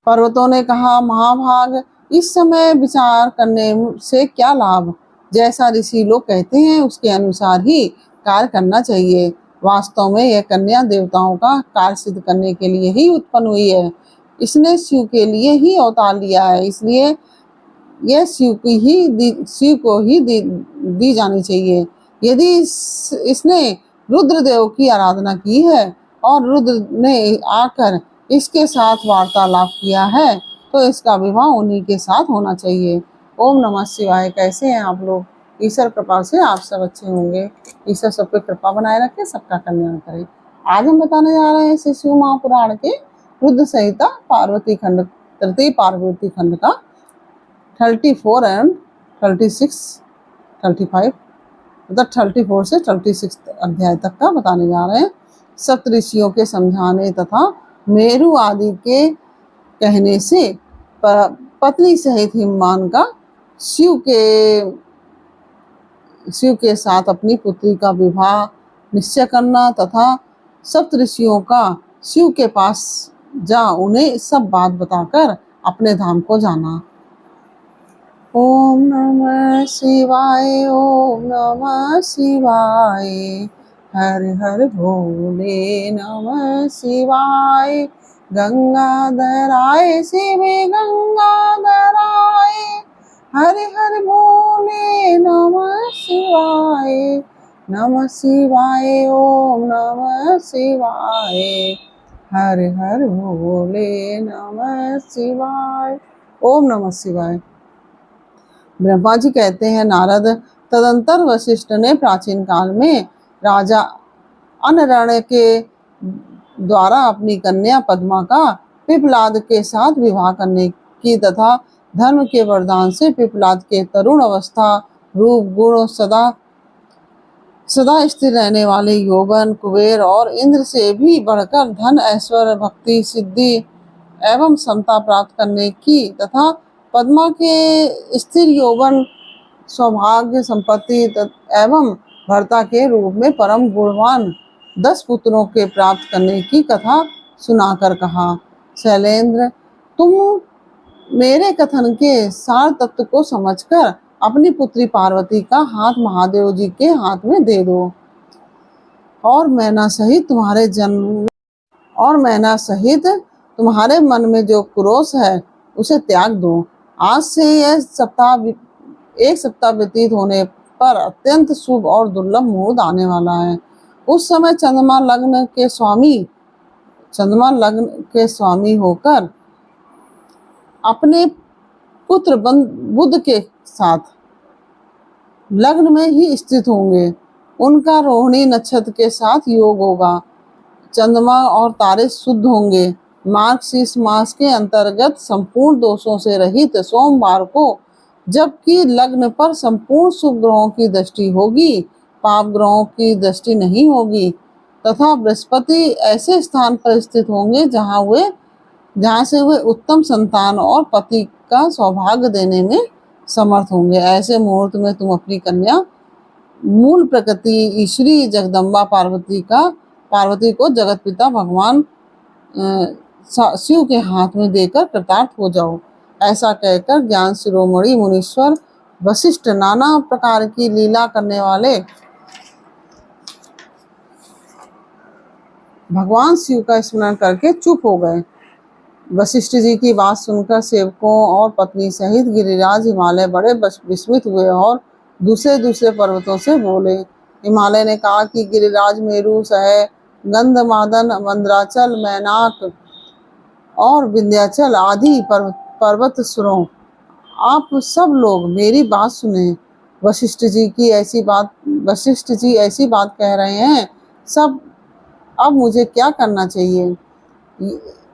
पर्वतों ने कहा, महाभाग, इस समय विचार करने से क्या लाभ। जैसा ऋषि लोग कहते हैं उसके अनुसार ही कार्य करना चाहिए। वास्तव में यह कन्या देवताओं का कार्य सिद्ध करने के लिए ही उत्पन्न हुई है। इसने शिव के लिए ही अवतार लिया है, इसलिए यह शिव को ही दी जानी चाहिए। यदि इसने रुद्रदेव की आराधना की है और रुद्र ने आकर इसके साथ वार्तालाप किया है तो इसका विवाह उन्हीं के साथ होना चाहिए। ओम नमः शिवाय। कैसे हैं आप लोग? ईश्वर कृपा से आप सब अच्छे होंगे। ईश्वर सब पे कृपा बनाए रखे, सबका कल्याण करे। आज हम बताने जा रहे हैं श्री शिव महापुराण के रुद्र संहिता पार्वती खंड, तृतीय पार्वती खंड का 34 एंड 36, 35, मतलब 34 से 36 अध्याय तक का बताने जा रहे हैं। सप्तऋषियों के समझाने तथा मेरु आदि के कहने से पत्नी सहित हिमवान का शिव के साथ अपनी पुत्री का विवाह निश्चय करना तथा सप्तऋषियों का शिव के पास जा उन्हें सब बात बताकर अपने धाम को जाना। ओम नमः शिवाय, ओम नमः शिवाय, हर हर भोले नमः शिवाय। गंगाधराय शिवे गंगाधराय, हर हर भोले नमः शिवाय। नमः शिवाय, ओम नमः शिवाय, हर हर भोले नमः शिवाय। ओम नमः शिवाय। ब्रह्मा जी कहते हैं, नारद, तदंतर वशिष्ठ ने प्राचीन काल में राजा अनरण के द्वारा अपनी कन्या पद्मा का पिपलाद के साथ विवाह करने की तथा धर्म के वरदान से पिपलाद के तरुण अवस्था, रूप, गुण, सदा स्थिर रहने वाले यौवन, कुबेर और इंद्र से भी बढ़कर धन, ऐश्वर्य, भक्ति, सिद्धि एवं समता प्राप्त करने की तथा पद्मा के स्थिर यौवन, सौभाग्य, संपत्ति एवं भर्ता के रूप में परम गुणवान 10 पुत्रों के प्राप्त करने की कथा सुनाकर कहा, शैलेंद्र, तुम मेरे कथन के सार तत्व को समझकर अपनी पुत्री पार्वती का हाथ महादेव जी के हाथ में दे दो और मैना सहित तुम्हारे मन में जो क्रोध है उसे त्याग दो। आज से एक सप्ताह व्यतीत होने पर अत्यंत शुभ और दुर्लभ मुहूर्त आने वाला है। उस समय चंद्रमा लग्न के स्वामी होकर अपने पुत्र बुध के साथ लग्न में ही स्थित होंगे। उनका रोहिणी नक्षत्र के साथ योग होगा। चंद्रमा और तारे शुद्ध होंगे। मार्गशीर्ष मास के अंतर्गत संपूर्ण दोषों से रहित सोमवार को, जबकि लग्न पर संपूर्ण शुभ ग्रहों की दृष्टि होगी, पाप ग्रहों की दृष्टि नहीं होगी, तथा बृहस्पति ऐसे स्थान पर स्थित होंगे जहाँ से वे उत्तम संतान और पति का सौभाग्य देने में समर्थ होंगे। ऐसे मुहूर्त में तुम अपनी कन्या मूल प्रकृति ईश्वरी जगदम्बा पार्वती को जगत पिता भगवान शिव के हाथ में देकर कृतार्थ हो जाओ। ऐसा कहकर ज्ञान शिरोमणि मुनीश्वर वशिष्ठ नाना प्रकार की लीला करने वाले भगवान शिव का स्मरण करके चुप हो गए। वशिष्ठ जी की बात सुनकर सेवकों और पत्नी सहित गिरिराज हिमालय बड़े विस्मित हुए और दूसरे पर्वतों से बोले। हिमालय ने कहा कि गिरिराज, मेरु, सह, गंधमादन, मंदराचल, मैनाक और विंध्याचल आदि पर्वत सुरों, आप सब लोग मेरी बात सुने। वशिष्ठ जी ऐसी बात कह रहे हैं, सब अब मुझे क्या करना चाहिए,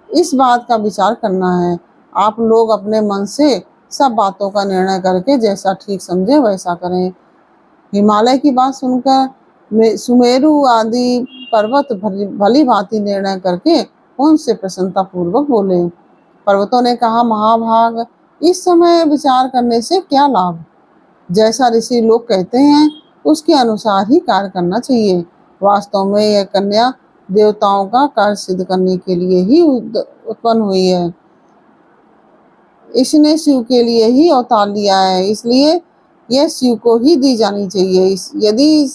इस बात का विचार करना है। आप लोग अपने मन से सब बातों का निर्णय करके जैसा ठीक समझे वैसा करें। हिमालय की बात सुनकर सुमेरु आदि पर्वत भली भांति निर्णय करके उनसे प्रसन्नता पूर्वक बोले। पर्वतों ने कहा, महाभाग, इस समय विचार करने से क्या लाभ। जैसा ऋषि लोग कहते हैं उसके अनुसार ही कार्य करना चाहिए। वास्तव में यह कन्या देवताओं का कार्य सिद्ध करने के लिए ही उत्पन्न हुई है। इसने शिव के लिए ही अवतार लिया है, इसलिए यह शिव को ही दी जानी चाहिए। यदि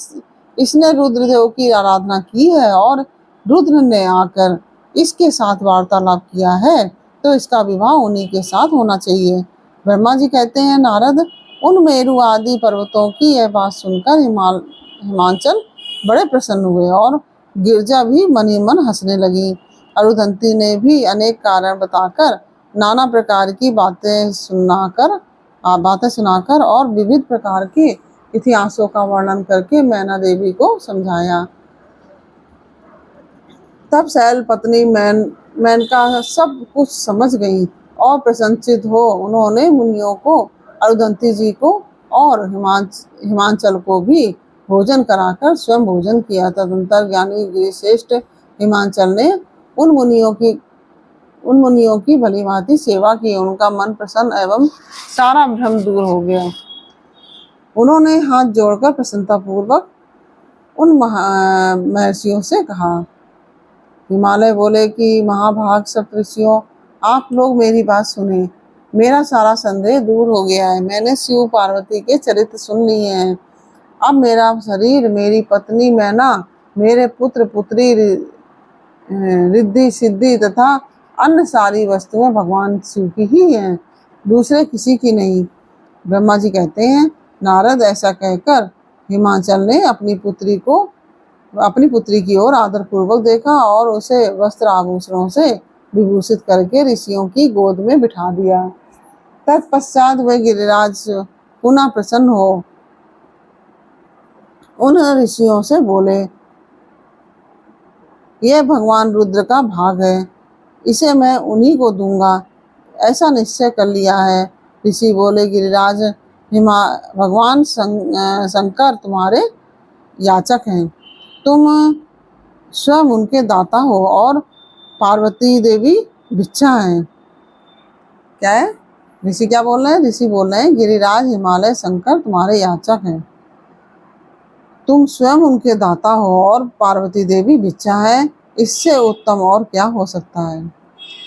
इसने रुद्रदेव की आराधना की है और रुद्र ने आकर इसके साथ वार्तालाप किया है, तो इसका विवाह उन्हीं के साथ होना चाहिए। ब्रह्मा जी कहते हैं, नारद, उन मेरु आदि पर्वतों की यह बात सुनकर हिमांचल बड़े प्रसन्न हुए और गिरजा भी मन ही मन हंसने लगी। अरुधंती ने भी अनेक कारण बताकर, नाना प्रकार की बातें सुनाकर और विविध प्रकार के इतिहासों का वर्णन करके मैना देवी को समझाया। तब शैल पत्नी मेनका सब कुछ समझ गई और प्रसन्नचित हो उन्होंने मुनियों को, अरुधंती जी को और हिमांचल को भी भोजन कराकर स्वयं भोजन किया। तदंतर ज्ञानी गिरिश्रेष्ठ हिमांचल ने उन मुनियों की भलीभांति सेवा की। उनका मन प्रसन्न एवं सारा भ्रम दूर हो गया। उन्होंने हाथ जोड़कर प्रसन्नतापूर्वक उन महर्षियों से कहा। हिमालय बोले कि महाभाग सप्तऋषियों, आप लोग मेरी बात सुने। मेरा सारा संदेह दूर हो गया है। मैंने शिव पार्वती के चरित्र सुन लिए हैं। अब मेरा शरीर, मेरी पत्नी मैना, मेरे पुत्र पुत्री, रिद्धि सिद्धि तथा अन्य सारी वस्तुएं भगवान शिव की ही हैं, दूसरे किसी की नहीं। ब्रह्मा जी कहते हैं, नारद, ऐसा कहकर हिमांचल ने अपनी पुत्री की ओर आदर पूर्वक देखा और उसे वस्त्र आभूषणों से विभूषित करके ऋषियों की गोद में बिठा दिया। तत्पश्चात वे गिरिराज पुनः प्रसन्न हो उन ऋषियों से बोले, यह भगवान रुद्र का भाग है, इसे मैं उन्हीं को दूंगा, ऐसा निश्चय कर लिया है। ऋषि बोले, गिरिराज, भगवान शंकर तुम्हारे याचक हैं, तुम स्वयं उनके दाता हो और पार्वती देवी भिक्षा हैं। क्या है? ऋषि क्या बोल रहे हैं? ऋषि बोल रहे हैं, गिरिराज, हिमालय शंकर तुम्हारे याचक हैं, तुम स्वयं उनके दाता हो और पार्वती देवी भिक्षा है, इससे उत्तम और क्या हो सकता है।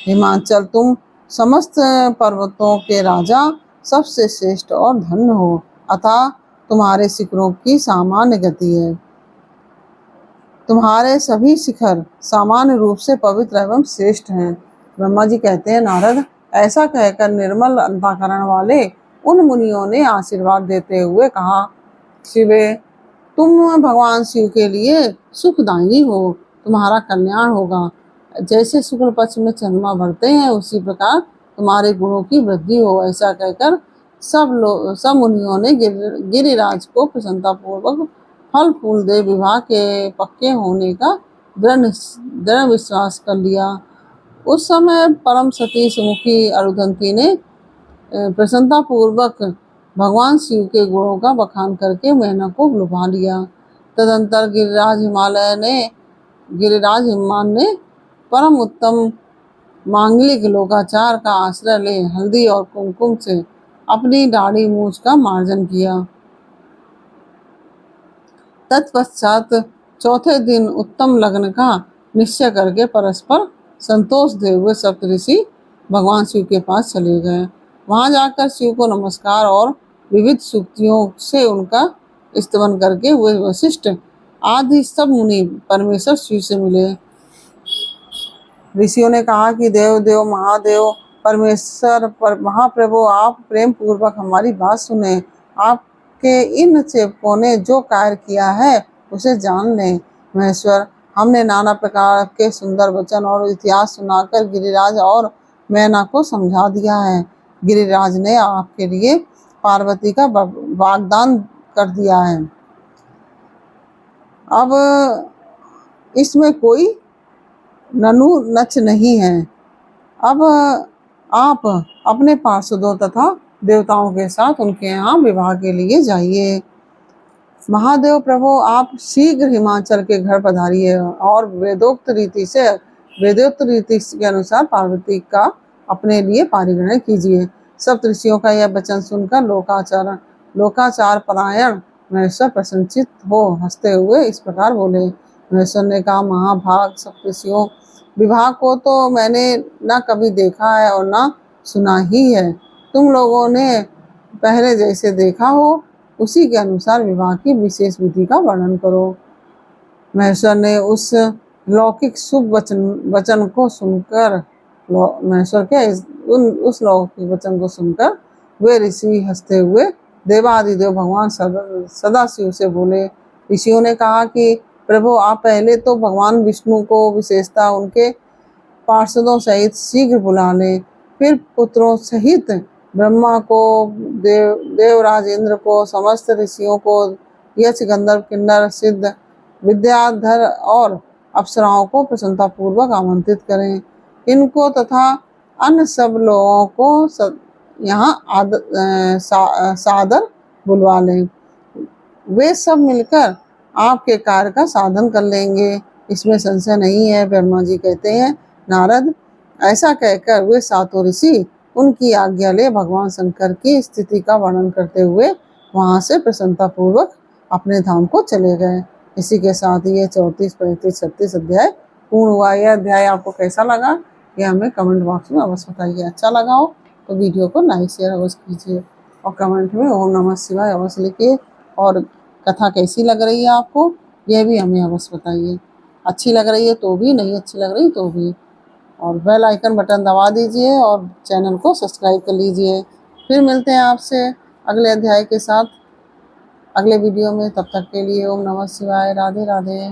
हिमांचल, तुम समस्त पर्वतों के राजा, सबसे श्रेष्ठ और धन्य हो, अतः तुम्हारे शिखरों की सामान्य गति है। तुम्हारे सभी शिखर सामान्य रूप से पवित्र एवं श्रेष्ठ हैं। ब्रह्मा जी कहते हैं, नारद, ऐसा कहकर निर्मल अंतःकरण वाले उन मुनियों ने आशीर्वाद देते हुए कहा, शिवे, तुम भगवान शिव के लिए सुखदायिनी हो, तुम्हारा कल्याण होगा। जैसे शुक्ल पक्ष में चंद्रमा बढ़ते हैं, उसी प्रकार तुम्हारे गुणों की वृद्धि हो। ऐसा कहकर सब मुनियों ने गिरिराज को प्रसन्नतापूर्वक फल फूल दे विवाह के पक्के होने का दृढ़ विश्वास कर लिया। उस समय परम सती सुमुखी अरुधंती ने प्रसन्नतापूर्वक भगवान शिव के गुणों का बखान करके मैना को लुभा लिया। तदंतर गिरिराज हिमान ने परम उत्तम मांगलिक लोकाचार का आश्रय ले हल्दी और कुमकुम से अपनी दाढ़ी मूछ का मार्जन किया। तत्पश्चात चौथे दिन उत्तम लग्न का निश्चय करके परस्पर संतोष दे हुए सप्तऋषि भगवान शिव के पास चले गए। वहां जाकर शिव को नमस्कार और विविध सूक्तियों से उनका स्तवन करके वे वशिष्ठ आदि सब मुनि परमेश्वर शिव से मिले। ऋषियों ने कहा कि देव महादेव परमेश्वर महाप्रभु, आप प्रेम पूर्वक हमारी बात सुने। आपके इन सेवकों ने जो कार्य किया है उसे जान लें। महेश्वर, हमने नाना प्रकार के सुंदर वचन और इतिहास सुनाकर गिरिराज और मैना को समझा दिया है। गिरिराज ने आपके लिए पार्वती का वाग्दान कर दिया है। अब इसमें कोई ननु नच नहीं है। अब आप अपने पार्षदों तथा देवताओं के साथ उनके यहाँ विवाह के लिए जाइए। महादेव प्रभु, आप शीघ्र हिमाचल के घर पधारिए और वेदोक्त रीति के अनुसार पार्वती का अपने लिए पारिग्रहण कीजिए। सप्तऋषियों का यह वचन सुनकर लोकाचार परायण महेश्वर प्रसन्नचित हो हंसते हुए इस प्रकार बोले। महेश्वर ने कहा, महाभाग सप्तऋषियों, विवाह को तो मैंने न कभी देखा है और न सुना ही है। तुम लोगों ने पहले जैसे देखा हो उसी के अनुसार विवाह की विशेष विधि का वर्णन करो। महेश्वर ने उस लौकिक शुभ वचन को सुनकर महेश्वर के उस लौकिक वचन को सुनकर वे ऋषि हंसते हुए देवादिदेव भगवान सदाशिव से बोले। ऋषियों ने कहा कि प्रभु आप पहले तो भगवान विष्णु को विशेषता उनके पार्षदों सहित शीघ्र बुला लें, फिर पुत्रों सहित ब्रह्मा को, देवराज इंद्र को, समस्त ऋषियों को, यक्ष गंधर्व किन्नर सिद्ध विद्याधर और अप्सराओं को प्रसन्नता पूर्वक आमंत्रित करें। इनको तथा अन्य सब लोगों को यहाँ सादर बुलवा लें। वे सब मिलकर आपके कार्य का साधन कर लेंगे, इसमें संशय नहीं है। ब्रह्मा जी कहते हैं, नारद ऐसा कहकर वे सातों ऋषि उनकी आज्ञा ले भगवान शंकर की स्थिति का वर्णन करते हुए वहां से प्रसन्नता पूर्वक अपने धाम को चले गए। इसी के साथ ये 34, 35, 36 अध्याय पूर्ण हुआ। यह अध्याय आपको कैसा लगा यह हमें कमेंट बॉक्स में अवश्य बताइए। अच्छा लगा हो तो वीडियो को लाइक शेयर अवश्य कीजिए और कमेंट में ओम नमः शिवाय अवश्य लिखिए। और कथा कैसी लग रही है आपको यह भी हमें अवश्य बताइए। अच्छी लग रही है तो भी, नहीं अच्छी लग रही तो भी। और बेल आइकन बटन दबा दीजिए और चैनल को सब्सक्राइब कर लीजिए। फिर मिलते हैं आपसे अगले अध्याय के साथ अगले वीडियो में। तब तक के लिए ओम नमः शिवाय, राधे राधे।